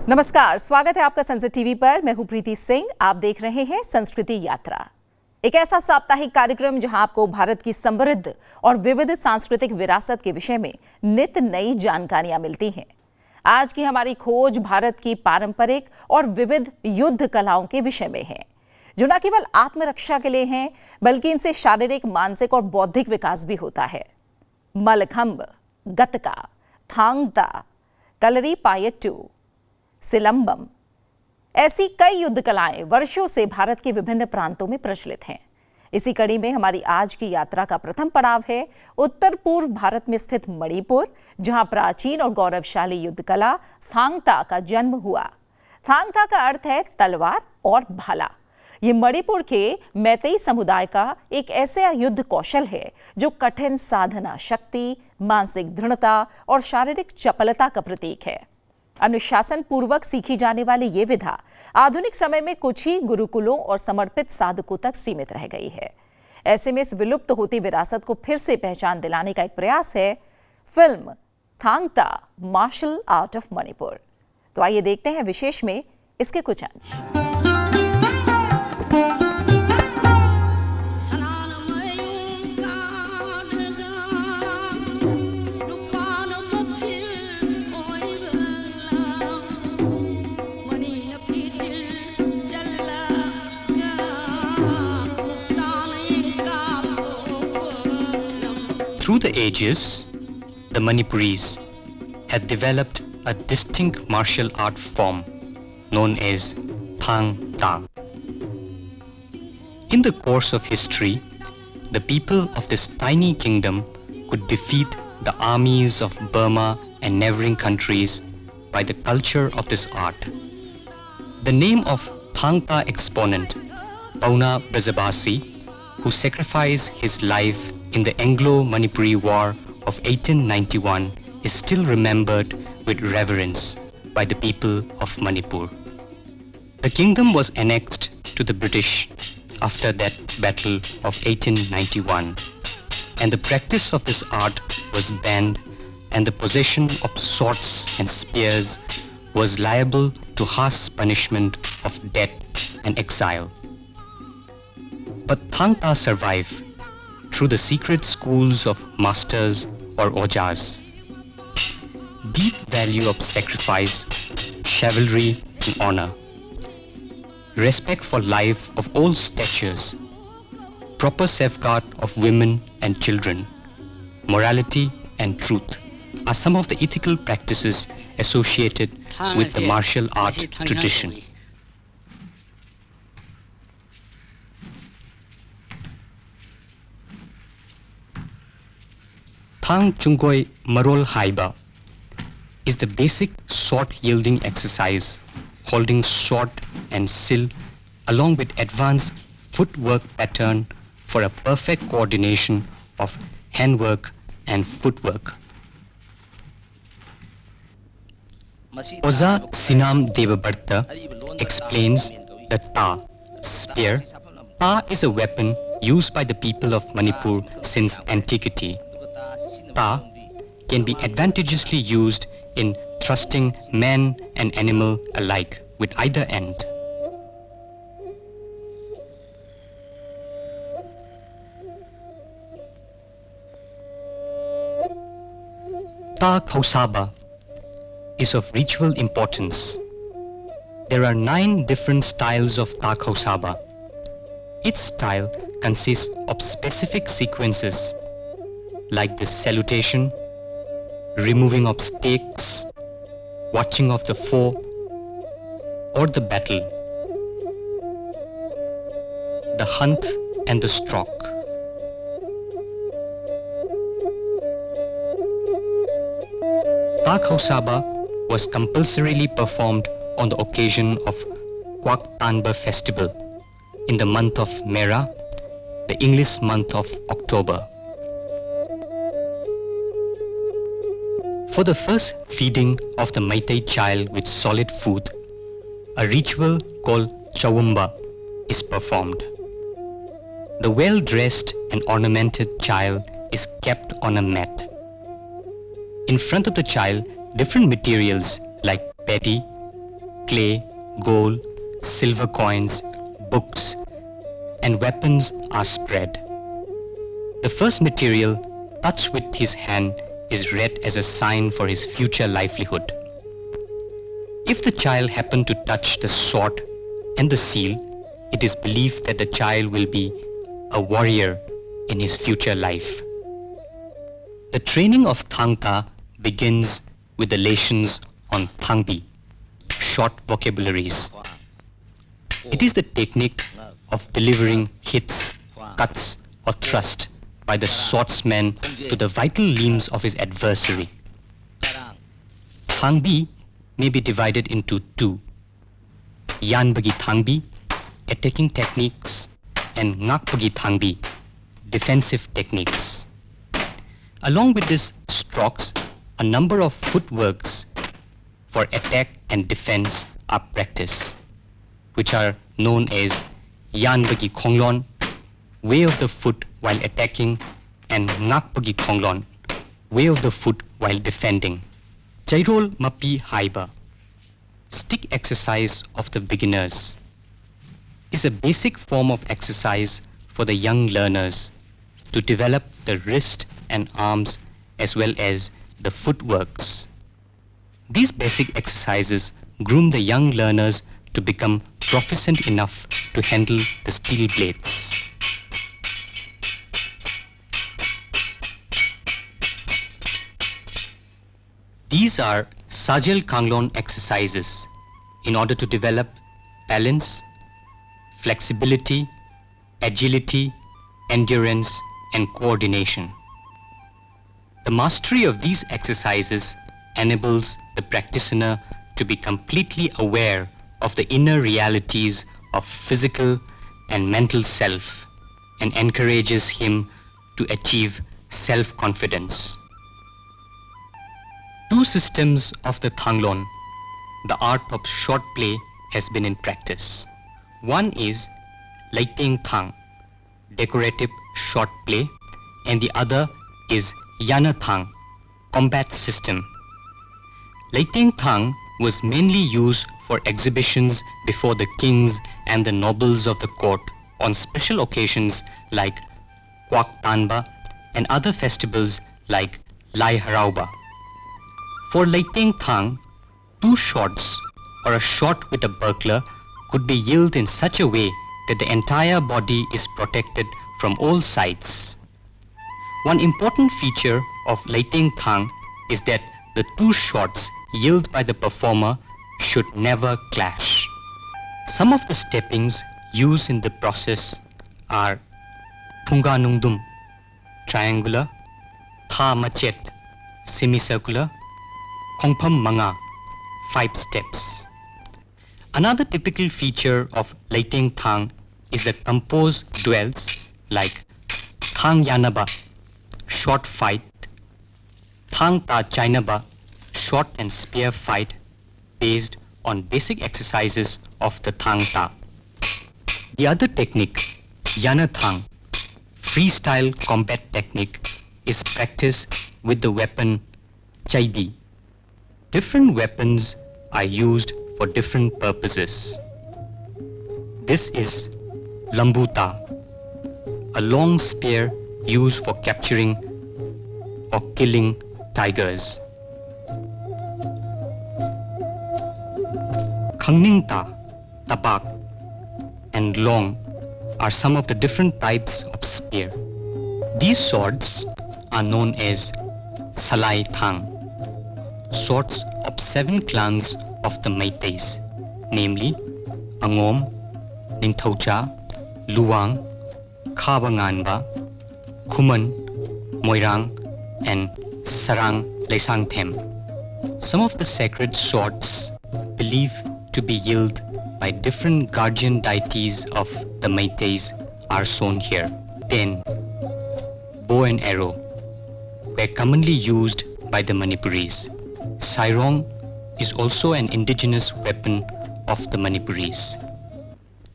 नमस्कार, स्वागत है आपका संसद टीवी पर। मैं हूं प्रीति सिंह। आप देख रहे हैं संस्कृति यात्रा, एक ऐसा साप्ताहिक कार्यक्रम जहां आपको भारत की समृद्ध और विविध सांस्कृतिक विरासत के विषय में नित नई जानकारियां मिलती हैं। आज की हमारी खोज भारत की पारंपरिक और विविध युद्ध कलाओं के विषय में है, जो न केवल आत्मरक्षा के लिए हैं, बल्कि इनसे शारीरिक, मानसिक और बौद्धिक विकास भी होता है। मलखंब, गतका, थांग ता, कलरीपायट्टू, सिलंबम, ऐसी कई युद्ध कलाएं वर्षों से भारत के विभिन्न प्रांतों में प्रचलित हैं। इसी कड़ी में हमारी आज की यात्रा का प्रथम पड़ाव है उत्तर पूर्व भारत में स्थित मणिपुर, जहां प्राचीन और गौरवशाली युद्ध कला थांग ता का जन्म हुआ। थांग ता का अर्थ है तलवार और भाला। ये मणिपुर के मैतेई समुदाय का एक ऐसा युद्ध कौशल है जो कठिन साधना शक्ति, मानसिक दृढ़ता और शारीरिक चपलता का प्रतीक है। अनुशासन पूर्वक सीखी जाने वाली ये विधा आधुनिक समय में कुछ ही गुरुकुलों और समर्पित साधकों तक सीमित रह गई है। ऐसे में इस विलुप्त होती विरासत को फिर से पहचान दिलाने का एक प्रयास है फिल्म थांग ता, मार्शल आर्ट ऑफ मणिपुर। तो आइए देखते हैं विशेष में इसके कुछ अंश। Through the ages, the Manipuris had developed a distinct martial art form known as Thang Ta. In the course of history, the people of this tiny kingdom could defeat the armies of Burma and neighboring countries by the culture of this art. The name of Thang Ta exponent, Pauna Brajabasi, who sacrificed his life in the Anglo-Manipuri War of 1891, is still remembered with reverence by the people of Manipur. The kingdom was annexed to the British after that battle of 1891, and the practice of this art was banned, and the possession of swords and spears was liable to harsh punishment of death and exile. But Thang Ta survived through the secret schools of masters or ojas. Deep value of sacrifice, chivalry and honor, respect for life of all statures, proper safeguard of women and children, morality and truth are some of the ethical practices associated with the martial art tradition. Thang Chungoi Marol Haiba is the basic sword-yielding exercise, holding sword and sil along with advanced footwork pattern for a perfect coordination of handwork and footwork. Oza Sinam Devabarta explains that Ta, spear, Ta is a weapon used by the people of Manipur since antiquity. Ta can be advantageously used in thrusting man and animal alike with either end. Ta Khausaba is of ritual importance. There are 9 different styles of Ta Khausaba. Each style consists of specific sequences like the salutation, removing of stakes, watching of the foe, or the battle, the hunt and the stroke. Ta Khausaba was compulsorily performed on the occasion of Kwak Tanba festival in the month of Mera, the English month of October. For the first feeding of the Meitei child with solid food, a ritual called Chawumba is performed. The well-dressed and ornamented child is kept on a mat. In front of the child, different materials like paddy, clay, gold, silver coins, books, and weapons are spread. The first material touched with his hand is read as a sign for his future livelihood. If the child happened to touch the sword and the seal, it is believed that the child will be a warrior in his future life. The training of Thang Ta begins with the lessons on Thangbi, short vocabularies. It is the technique of delivering hits, cuts, or thrust by the swordsman to the vital limbs of his adversary. Thangbi may be divided into two: Yanbagi Thangbi, attacking techniques, and Ngakbagi Thangbi, defensive techniques. Along with these strokes, a number of footworks for attack and defense are practiced, which are known as Yanbagi Konglon, way of the foot while attacking, and Ngakbagi Konglon, way of the foot while defending. Chairol Mapi Haiba, stick exercise of the beginners, is a basic form of exercise for the young learners to develop the wrist and arms as well as the footworks. These basic exercises groom the young learners to become proficient enough to handle the steel blades. These are Sajel Kanglon exercises in order to develop balance, flexibility, agility, endurance, and coordination. The mastery of these exercises enables the practitioner to be completely aware of the inner realities of physical and mental self and encourages him to achieve self-confidence. Two systems of the Thanglon, the art of short play, has been in practice. One is Leiting Thang, decorative short play, and the other is Yana Thang, combat system. Leiting Thang was mainly used for exhibitions before the kings and the nobles of the court on special occasions like Kwak Tanba and other festivals like Lai Harauba. For Leiting Thang, two shots or a shot with a buckler could be yielded in such a way that the entire body is protected from all sides. One important feature of Leiting Thang is that the two shots yielded by the performer should never clash. Some of the steppings used in the process are Thunga Nungdum, triangular, Tha Machet, semicircular, Khongpham Manga, 5 steps. Another typical feature of Leiting Thang is the composed duels like Thang Yanaba, short fight, Thang Ta Chainaba, short and spear fight, based on basic exercises of the Thang Ta. The other technique, Yana Thang, freestyle combat technique, is practiced with the weapon Chaibi. Different weapons are used for different purposes. This is Lambuta, a long spear used for capturing or killing tigers. Khangningta, Tabak, and Long are some of the different types of spear. These swords are known as Salai Thang, swords of 7 clans of the Meiteis, namely Angom, Ningthaucha, Luang, Khabanganba, Khuman, Moirang, and Sarang Leisangthem. Some of the sacred swords believed to be yielded by different guardian deities of the Meiteis are shown here. Then, bow and arrow were commonly used by the Manipuris. Sairong is also an indigenous weapon of the Manipuris.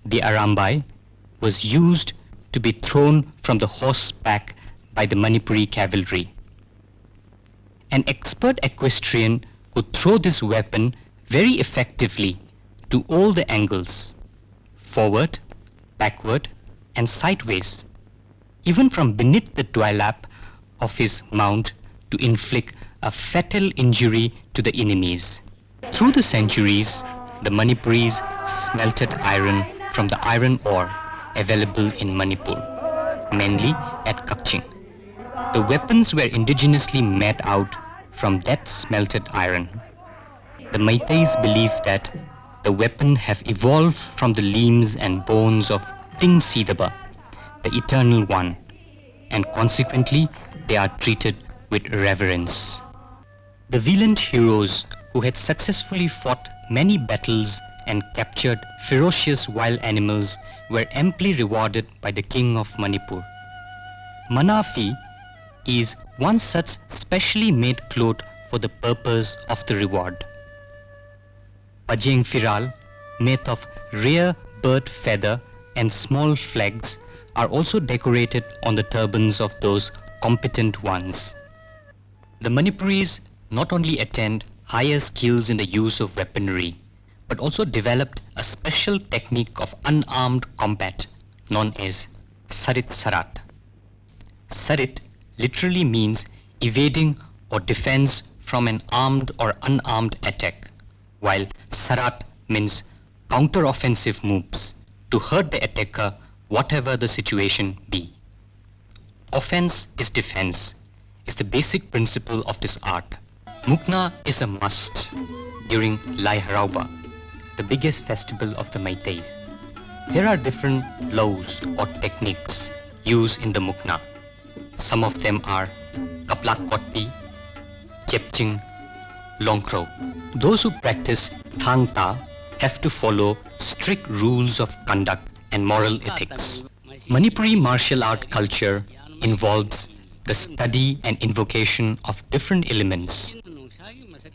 The Arambai was used to be thrown from the horseback by the Manipuri cavalry. An expert equestrian could throw this weapon very effectively to all the angles, forward, backward, and sideways, even from beneath the dewlap of his mount to inflict a fatal injury to the enemies. Through the centuries, the Manipuris smelted iron from the iron ore available in Manipur, mainly at Kakching. The weapons were indigenously made out from that smelted iron. The Meiteis believe that the weapon have evolved from the limbs and bones of Ting Sidaba, the Eternal One, and consequently they are treated with reverence. The valiant heroes who had successfully fought many battles and captured ferocious wild animals were amply rewarded by the king of Manipur. Manafi is one such specially made cloth for the purpose of the reward. Pajeng Firal, made of rare bird feather and small flags, are also decorated on the turbans of those competent ones. The Manipuris not only attained higher skills in the use of weaponry, but also developed a special technique of unarmed combat known as Sarit Sarat. Sarit literally means evading or defense from an armed or unarmed attack, while Sarat means counter-offensive moves to hurt the attacker whatever the situation be. Offense is defense is the basic principle of this art. Mukna is a must during Lai Harauba, the biggest festival of the Meiteis. There are different laws or techniques used in the Mukna. Some of them are Kaplak Kotpi, Chepching, Longkro. Those who practice Thang Ta have to follow strict rules of conduct and moral ethics. Manipuri martial art culture involves the study and invocation of different elements.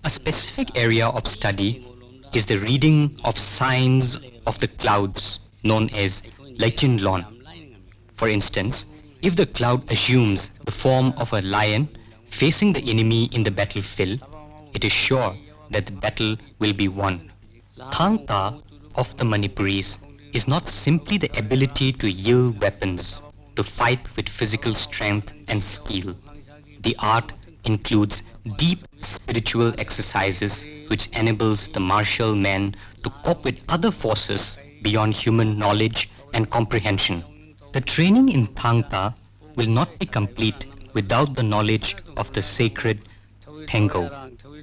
A specific area of study is the reading of signs of the clouds known as Lechin Lon. For instance, if the cloud assumes the form of a lion facing the enemy in the battlefield, it is sure that the battle will be won. Thang Ta of the Manipuris is not simply the ability to yield weapons, to fight with physical strength and skill. The art includes deep spiritual exercises which enables the martial man to cope with other forces beyond human knowledge and comprehension. The training in Thang Ta will not be complete without the knowledge of the sacred Thengo.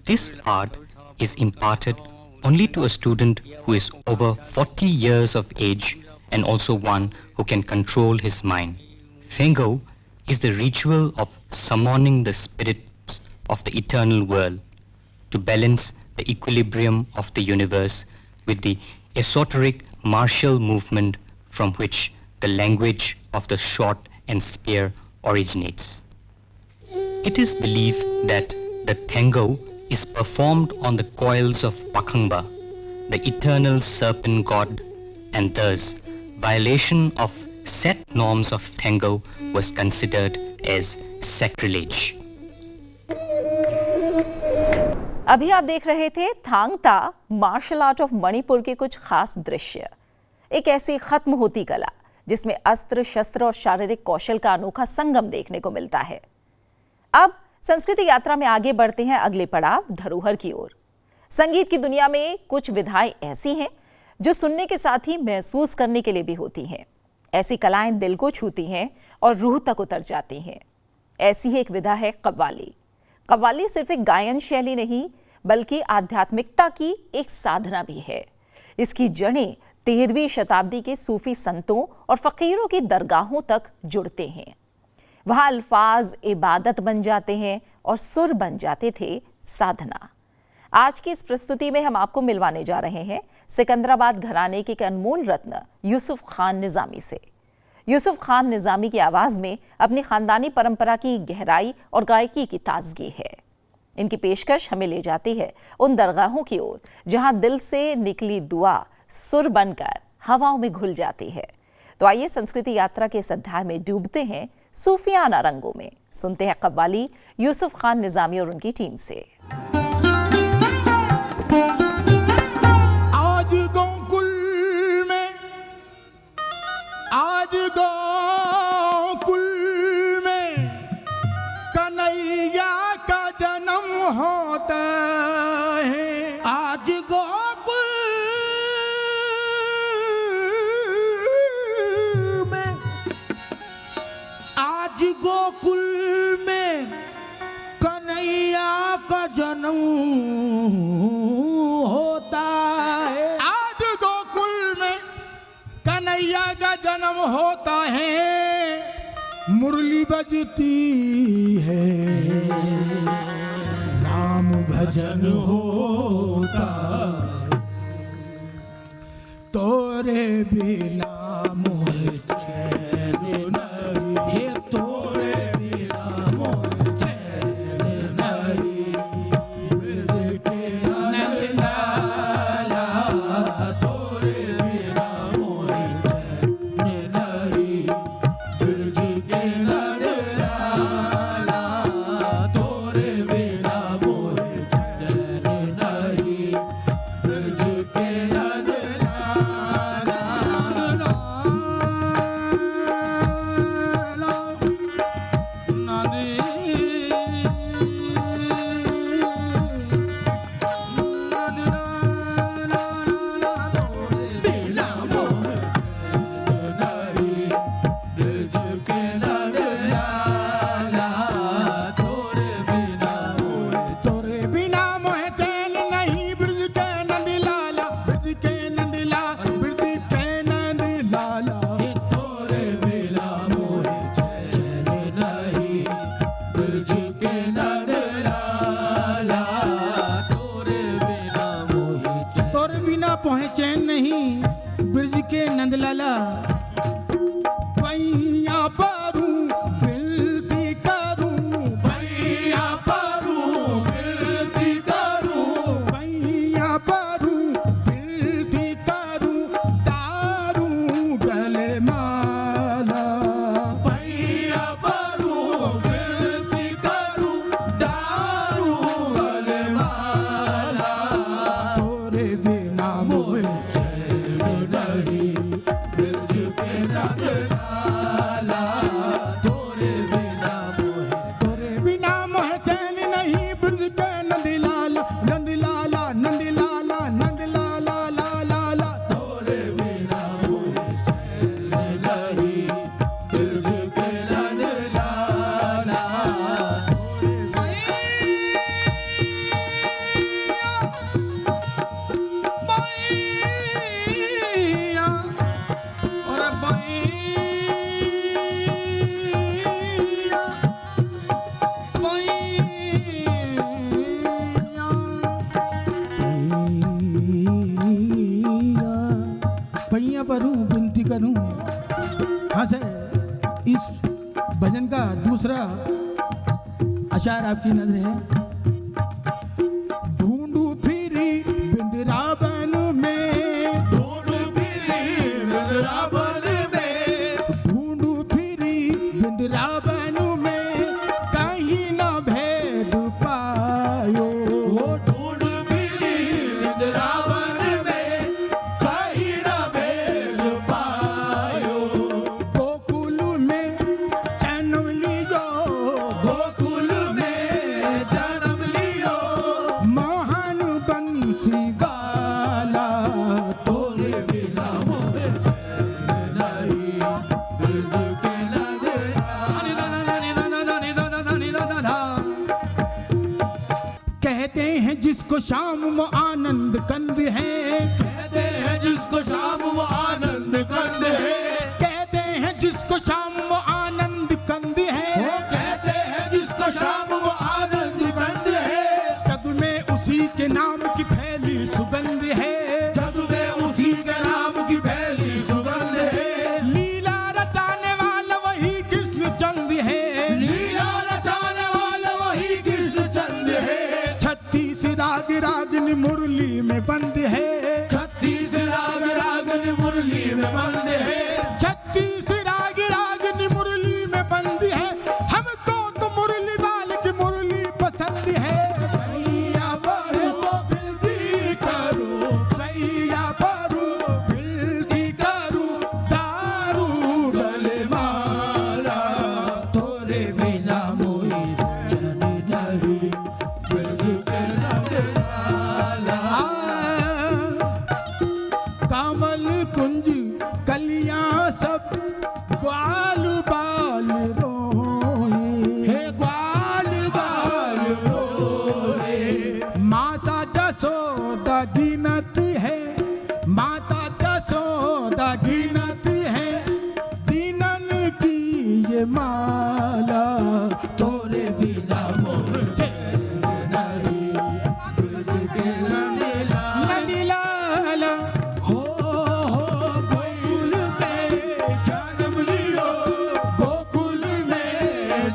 This art is imparted only to a student who is over 40 years of age and also one who can control his mind. Thengo is the ritual of summoning the spirits of the eternal world to balance the equilibrium of the universe with the esoteric martial movement from which the language of the sword and spear originates. It is believed that the Thengo is performed on the coils of Pakhangba, the eternal serpent god, and thus violation of set norms of Thengo was considered as sacrilege. अभी आप देख रहे थे थांग ता martial art of Manipur के कुछ खास दृश्य। एक ऐसी खत्म होती कला जिसमें अस्त्र शस्त्र और शारीरिक कौशल का अनोखा संगम देखने को मिलता है। अब संस्कृति यात्रा में आगे बढ़ते हैं अगले पड़ाव धरोहर की ओर। संगीत की दुनिया में कुछ विधाएं ऐसी हैं जो सुनने के साथ ही महसूस करने के लिए भी होती हैं। ऐसी कलाएं दिल को छूती हैं और रूह तक उतर जाती हैं। ऐसी ही एक विधा है कव्वाली। कव्वाली सिर्फ एक गायन शैली नहीं बल्कि आध्यात्मिकता की एक साधना भी है। इसकी जड़ें 13वीं शताब्दी के सूफी संतों और फकीरों की दरगाहों तक जुड़ते हैं। वहां अल्फाज इबादत बन जाते हैं और सुर बन जाते थे साधना। आज की इस प्रस्तुति में हम आपको मिलवाने जा रहे हैं सिकंदराबाद घराने के एक अनमोल रत्न यूसुफ खान निजामी से। यूसुफ खान निजामी की आवाज में अपनी खानदानी परंपरा की गहराई और गायकी की ताजगी है। इनकी पेशकश हमें ले जाती है उन दरगाहों की ओर जहां दिल से निकली दुआ सुर बनकर हवाओं में घुल जाती है। तो आइए संस्कृति यात्रा के इस अध्याय में डूबते हैं सूफियाना रंगों में। सुनते हैं कव्वाली यूसुफ खान निजामी और उनकी टीम से। आज गोकुल में कन्हैया का जन्म होता है। आज गोकुल में, आज गोकुल में कन्हैया का जन्म होता है। आज गोकुल में कन्हैया का जन्म होता है। मुरली बजती है, नाम भजन होता, तोरे बिना मोहे चैन नहीं, हे तोरे बिना मोहे चैन नहीं। ब्रज के नंद लाला, तोरे बिना मोहे चैन नहीं। ब्रज के नंद लाला, तोरे बिना मोहे चैन नहीं। ब्रज के नंद पहुँचे नहीं ब्रज के नंदलाला। पैया परूं विनती करूं, पैया परूं विनती करूं, पैया परूं विनती करूं, तारूं गले माला। पैया परूं विनती करूं, तारूं गले माला। तोरे बिना मोहे चैन नहीं, ब्रज के नंद लाला। तोरे बिना मोहे चैन नहीं, ब्रज के नंद लाला। नंद लाला, नंद लाला, नंद लाला, ला ला ला। तोरे बिना मोहे चैन नहीं, ब्रज के नंद लाला। पैया परूं विनती करूं। हाँ सर, इस भजन का दूसरा अशार आपकी नजर है। ढूंढू फिरी बिंद्रावन में, ढूंढू फिरी बिंद्रावन में, ढूंढू फिरी बिंद्रावन में, कहीं न भेद पायो। ढूंढ फिरी बिंद्रावन में, कहीं न भेद पायो। गोकुल में जन्म लियो, गोकुल में जन्म लियो, मोहन बंसी वाला। तोरे बिना मोहे चैन नहीं, ब्रज के नंद लाला। कहते हैं जिसको शाम वो आनंद कंद है, कहते हैं जिसको शाम वो आनंद कंद है, कहते हैं जिसको शाम वो आनंद कंद है, कहते हैं जिसको शाम वो आनंद कंद है। जग में उसी के नाम की फैली सुगंध है, जग में उसी के नाम की फैली सुगंध है। लीला रचाने वाला वही कृष्ण चंद है, लीला रचाने वाला वही कृष्ण चंद है। 36 राग रागन मुरली में बंद है, 36 राग रागन मुरली में बंद है। 36 राग रागन ये माला, तोरे बिना मोर चैन नहीं। ब्रज के नदी लाला हो गोकुल में जन्म लियो, गोकुल में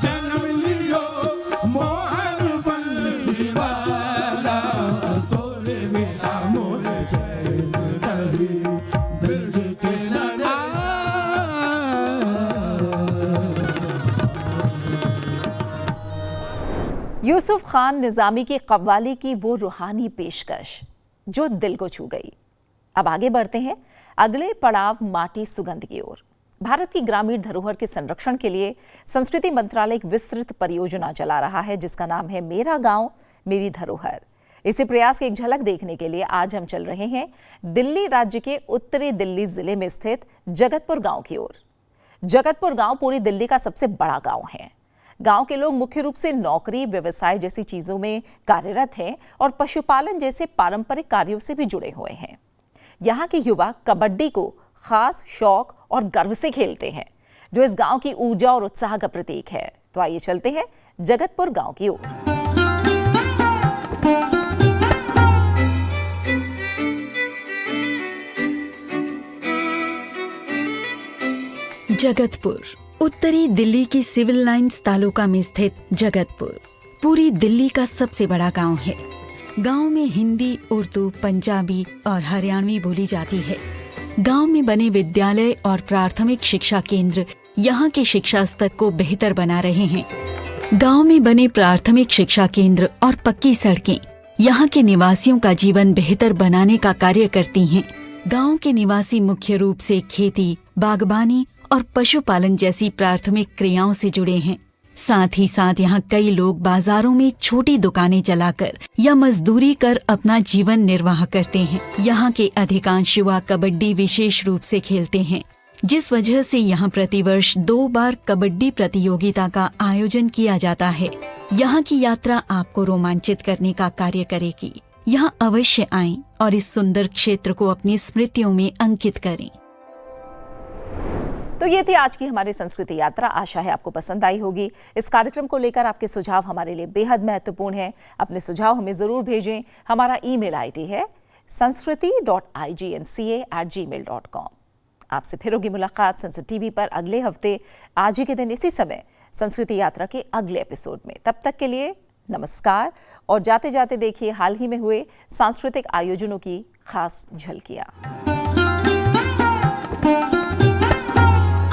जन्म लियो, मोहन बंसी वाला, तोरे बिना मोर चैन नहीं। ब्रज के नदी यूसुफ खान निज़ामी की कव्वाली की वो रूहानी पेशकश जो दिल को छू गई। अब आगे बढ़ते हैं अगले पड़ाव माटी सुगंध की ओर। भारत की ग्रामीण धरोहर के संरक्षण के लिए संस्कृति मंत्रालय एक विस्तृत परियोजना चला रहा है जिसका नाम है मेरा गांव मेरी धरोहर। इसी प्रयास की एक झलक देखने के लिए आज हम चल रहे हैं दिल्ली राज्य के उत्तरी दिल्ली जिले में स्थित जगतपुर गांव की ओर। जगतपुर गांव पूरी दिल्ली का सबसे बड़ा गांव है। गांव के लोग मुख्य रूप से नौकरी, व्यवसाय जैसी चीजों में कार्यरत हैं और पशुपालन जैसे पारंपरिक कार्यों से भी जुड़े हुए हैं। यहाँ के युवा कबड्डी को खास शौक और गर्व से खेलते हैं, जो इस गांव की ऊर्जा और उत्साह का प्रतीक है। तो आइए चलते हैं जगतपुर गांव की ओर। जगतपुर उत्तरी दिल्ली की सिविल लाइंस तालुका में स्थित जगतपुर पूरी दिल्ली का सबसे बड़ा गांव है। गांव में हिंदी, उर्दू, पंजाबी और हरियाणवी बोली जाती है। गांव में बने विद्यालय और प्राथमिक शिक्षा केंद्र यहाँ के शिक्षा स्तर को बेहतर बना रहे हैं। गांव में बने प्राथमिक शिक्षा केंद्र और पक्की सड़कें यहाँ के निवासियों का जीवन बेहतर बनाने का कार्य करती हैं। गांव के निवासी मुख्य रूप से खेती, बागबानी और पशुपालन जैसी प्राथमिक क्रियाओं से जुड़े हैं। साथ ही साथ यहाँ कई लोग बाजारों में छोटी दुकानें चलाकर या मजदूरी कर अपना जीवन निर्वाह करते हैं। यहाँ के अधिकांश युवा कबड्डी विशेष रूप से खेलते हैं, जिस वजह से यहाँ प्रतिवर्ष 2 बार कबड्डी प्रतियोगिता का आयोजन किया जाता है। यहाँ की यात्रा आपको रोमांचित करने का कार्य करेगी। यहाँ अवश्य आएं और इस सुंदर क्षेत्र को अपनी स्मृतियों में अंकित करें। तो ये थी आज की हमारी संस्कृति यात्रा। आशा है आपको पसंद आई होगी। इस कार्यक्रम को लेकर आपके सुझाव हमारे लिए बेहद महत्वपूर्ण हैं। अपने सुझाव हमें जरूर भेजें। हमारा ईमेल आईडी है sanskriti.ignca@gmail.com। आपसे फिर होगी मुलाकात संस्कृति टीवी पर अगले हफ्ते आज ही के दिन इसी समय संस्कृति यात्रा के अगले एपिसोड में। तब तक के लिए नमस्कार और जाते जाते देखिए हाल ही में हुए सांस्कृतिक आयोजनों की खास झलकियां।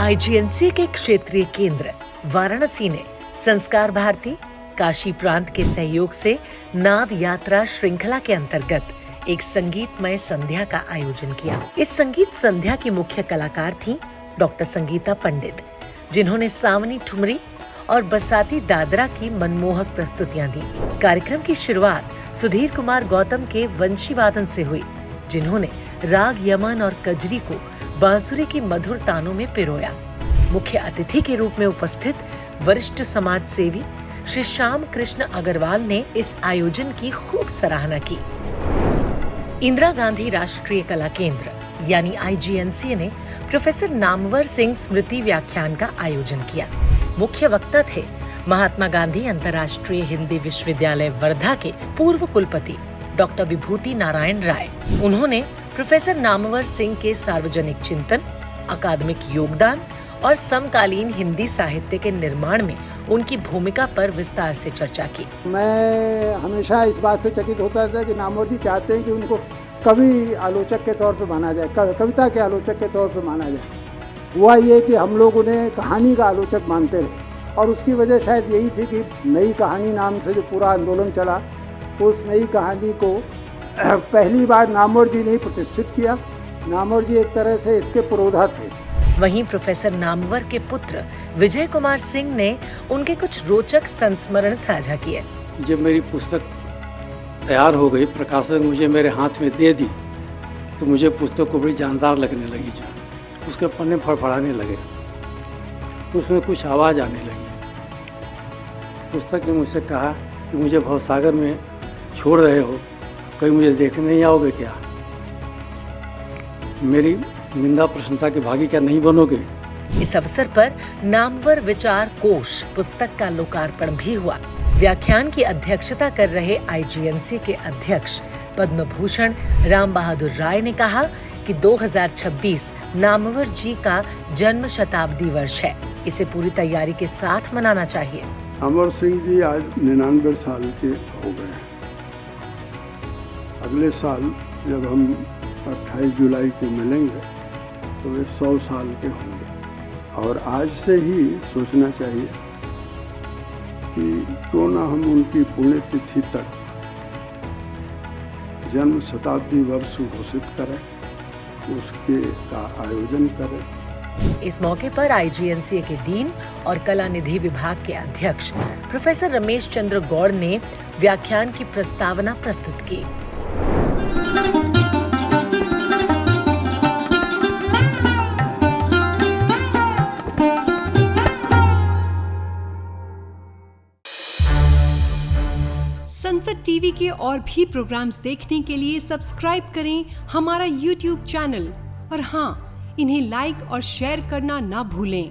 आईजीएनसी के क्षेत्रीय केंद्र वाराणसी ने संस्कार भारती काशी प्रांत के सहयोग से नाद यात्रा श्रृंखला के अंतर्गत एक संगीतमय संध्या का आयोजन किया। इस संगीत संध्या की मुख्य कलाकार थीं डॉक्टर संगीता पंडित, जिन्होंने सावनी ठुमरी और बसाती दादरा की मनमोहक प्रस्तुतियां दी। कार्यक्रम की शुरुआत सुधीर कुमार गौतम के वंशी वादन से हुई, जिन्होंने राग यमन और कजरी को बांसुरी की मधुर तानों में पिरोया। मुख्य अतिथि के रूप में उपस्थित वरिष्ठ समाज सेवी श्री श्याम कृष्ण अग्रवाल ने इस आयोजन की खूब सराहना की। इंदिरा गांधी राष्ट्रीय कला केंद्र यानी आईजीएनसी ने प्रोफेसर नामवर सिंह स्मृति व्याख्यान का आयोजन किया। मुख्य वक्ता थे महात्मा गांधी अंतर्राष्ट्रीय हिंदी विश्वविद्यालय वर्धा के पूर्व कुलपति डॉक्टर विभूति नारायण राय। उन्होंने प्रोफेसर नामवर सिंह के सार्वजनिक चिंतन, अकादमिक योगदान और समकालीन हिंदी साहित्य के निर्माण में उनकी भूमिका पर विस्तार से चर्चा की। मैं हमेशा इस बात से चकित होता था कि नामवर जी चाहते हैं कि उनको कवि आलोचक के तौर पर माना जाए, कविता के आलोचक के तौर पर माना जाए। हुआ ये कि हम लोग उन्हें कहानी का आलोचक मानते रहे और उसकी वजह शायद यही थी कि नई कहानी नाम से जो पूरा आंदोलन चला, उस नई कहानी को पहली बार नामवर जी ने ही प्रतिष्ठित किया। नामवर जी एक तरह से इसके पुरोधा थे। वहीं प्रोफेसर नामवर के पुत्र विजय कुमार सिंह ने उनके कुछ रोचक संस्मरण साझा किए। जब मेरी पुस्तक तैयार हो गई, प्रकाशक मुझे मेरे हाथ में दे दी, तो मुझे पुस्तक को बड़ी जानदार लगने लगी। जो उसके पन्ने फड़फड़ाने लगे, उसमें कुछ आवाज़ आने लगी। पुस्तक ने मुझसे कहा कि मुझे भवसागर में छोड़ रहे हो, कहीं मुझे देखने नहीं आओगे क्या? मेरी निंदा प्रशंसा के भागी क्या नहीं बनोगे? इस अवसर पर नामवर विचार कोश पुस्तक का लोकार्पण भी हुआ। व्याख्यान की अध्यक्षता कर रहे आईजीएनसी के अध्यक्ष पद्म भूषण राम बहादुर राय ने कहा कि 2026 नामवर जी का जन्म शताब्दी वर्ष है, इसे पूरी तैयारी के साथ मनाना चाहिए। अमर सिंह जी आज 99 साल के हो गए हैं। अगले साल जब हम 28 जुलाई को मिलेंगे तो वे 100 साल के होंगे और आज से ही सोचना चाहिए कि क्यों ना हम उनकी पुण्यतिथि तक जन्म शताब्दी वर्ष घोषित करें, उसके का आयोजन करें। इस मौके पर आईजीएनसीए के डीन और कला निधि विभाग के अध्यक्ष प्रोफेसर रमेश चंद्र गौड़ ने व्याख्यान की प्रस्तावना प्रस्तुत की। संसद टीवी के और भी प्रोग्राम्स देखने के लिए सब्सक्राइब करें हमारा YouTube चैनल और हाँ, इन्हें लाइक और शेयर करना ना भूलें।